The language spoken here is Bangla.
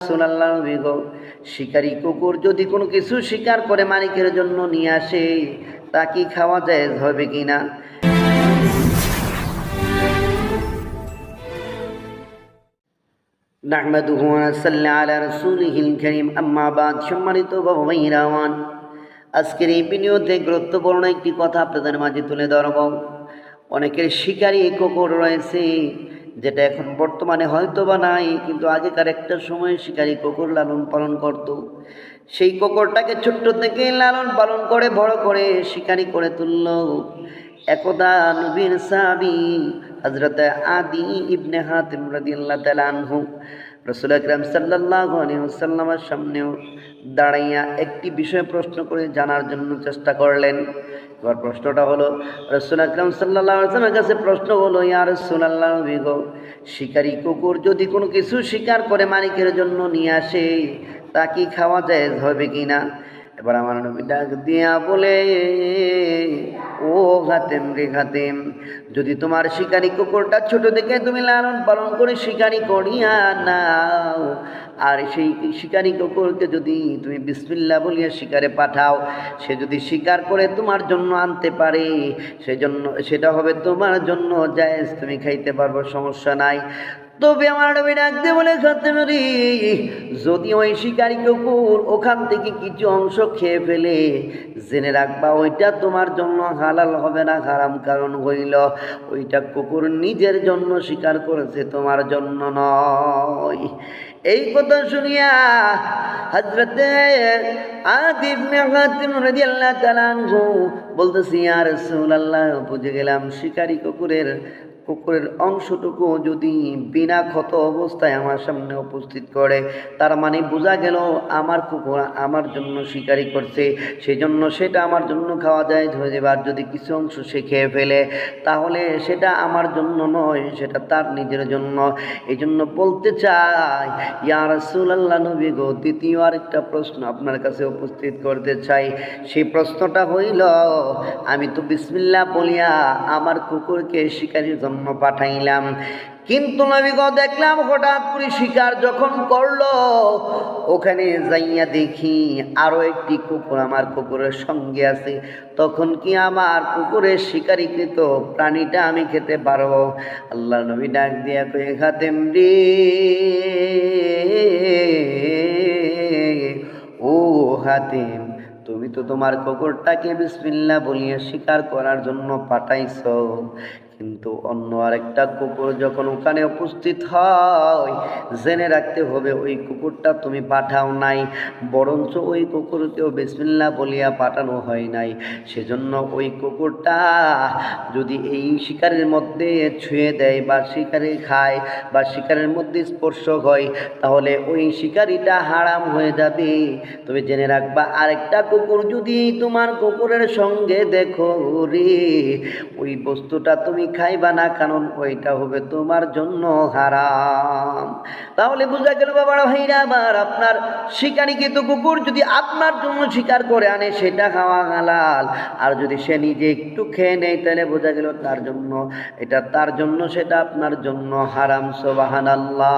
রাসূলুল্লাহ নবী গো, শিকারী কুকুর যদি কোনো কিছু শিকার করে মালিকের জন্য নিয়ে আসে, তা কি খাওয়া জায়েজ হবে কিনা? নাহমাদুহু ওয়া নাসাল্লি আলা রাসূলিহিল কারীম, আম্মা বাদ। সম্মানিত বাবা ভাইরা আমার, আজকের এই ভিডিওতে গুরুত্বপূর্ণ একটি কথা আপনাদের মাঝে তুলে ধরব। অনেকের শিকারী কুকুর রয়েছে, যেটা এখন বর্তমানে হয়তো বা নাই, কিন্তু আগেকার একটা সময় শিকারী কুকুর লালন পালন করত। সেই কুকুরটাকে ছোট্ট থেকে লালন পালন করে বড় করে শিকারী করে তুলল। একদা নবীর সাহাবী হযরত আদি ইবনে হাতিম রাদিয়াল্লাহু তাআলা আনহু রাসূল আকরাম সাল্লাল্লাহু আলাইহি ওয়াসাল্লামের সামনেও দাঁড়াইয়া একটি বিষয় প্রশ্ন করে জানার জন্য চেষ্টা করলেন। এবার প্রশ্নটা হলো, রাসূল আকরাম সাল্লাল্লাহু আলাইহি ওয়াসাল্লামের কাছে প্রশ্ন হলো, ইয়া রাসূলুল্লাহ নবী গো, শিকারী কুকুর যদি কোনো কিছু শিকার করে মালিকের জন্য নিয়ে আসে, তা কি খাওয়া জায়েজ হবে কিনা? এবার আমার নবী ডাক দিয়া বলে, ও হাতেম রে হাতেম, যদি তোমার শিকারী কুকুরটা ছোট থেকে তুমি লালন পালন করে শিকারী করিয়া নাও, আর সেই শিকারী কুকুরকে যদি তুমি বিসমিল্লাহ বলিয়া শিকারে পাঠাও, সে যদি শিকার করে তোমার জন্য আনতে পারে, সেজন্য সেটা হবে তোমার জন্য জায়েজ, তুমি খাইতে পারবো, সমস্যা নাই। তবে আমার নবী ডাক দিয়ে বলে, খাতেমেরি, যদি ওই শিকারী কুকুর ওখান থেকে কিছু অংশ খেয়ে ফেলে, জেনে রাখবা ওইটা তোমার জন্য হালাল হবে না, হারাম। কারণ হইল ওইটা কুকুর নিজের জন্য শিকার করেছে, তোমার জন্য নয়। এই কথা শুনিয়া হযরতে আদি ইবনে হাতিম রাদিয়াল্লাহু তাআলা আনহু বলতেছি, ইয়া রাসূলুল্লাহ, বুঝে গেলাম শিকারী কুকুরের অংশটুকু যদি বিনা ক্ষত অবস্থায় আমার সামনে উপস্থিত করে, তার মানে বোঝা গেল আমার কুকুর আমার জন্য শিকারি করছে, সেই জন্য সেটা আমার জন্য খাওয়া যায় হয়ে যাবে। আর যদি কিছু অংশ সে খেয়ে ফেলে, তাহলে সেটা আমার জন্য নয়, সেটা তার নিজের জন্য। এই জন্য বলতে চাই, ইয়া রাসূলুল্লাহ নবী গো, দ্বিতীয় আরেকটা প্রশ্ন আপনার কাছে উপস্থিত করতে চাই। সেই প্রশ্নটা হইল, আমি তো বিসমিল্লাহ বলিয়া আমার কুকুরকে শিকারির জন্য পাঠাইলাম, কিন্তু নবী গো দেখলাম হঠাৎ করে শিকার যখন করলো, ওখানে যাইয়া দেখি আরো একটি কুকুর আমার কুকুরের সঙ্গে আছে, তখন কি আমার কুকুরের শিকারীকৃত প্রাণীটা আমি খেতে পারবো? আল্লাহ নবী ডাক দিয়া কয়ে, খাতেম রে, ও হাতেম, তুমি তো তোমার কুকুরটাকে বিসমিল্লাহ বলিয়া শিকার করার জন্য পাঠাইছো, কিন্তু অন্য আরেকটা কুকুর যখন ওখানে উপস্থিত হয়, জেনে রাখতে হবে ওই কুকুরটা তুমি পাঠাও নাই, বরঞ্চ ওই কুকুরকেও বিসমিল্লাহ বলিয়া পাঠানো হয় নাই। সেজন্য ওই কুকুরটা যদি এই শিকারের মধ্যে ছুঁয়ে দেয় বা শিকারে খায় বা শিকারের মধ্যে স্পর্শ হয়, তাহলে ওই শিকারিটা হারাম হয়ে যাবে। তবে জেনে রাখবা, আরেকটা কুকুর যদি তোমার কুকুরের সঙ্গে দেখো রে, ওই বস্তুটা তুমি খাইবা না, কারণ ওইটা হবে তোমার জন্য হারাম। তাহলে বোঝা গেল বাবারা ভাইরা আমার, আপনার শিকারীকৃত কুকুর যদি আপনার জন্য শিকার করে আনে, সেটা খাওয়া হালাল। আর যদি সে নিজে একটু খেয়ে নেয়, তাহলে বোঝা গেল তার জন্য, এটা তার জন্য, সেটা আপনার জন্য হারাম। সুবহানাল্লাহ।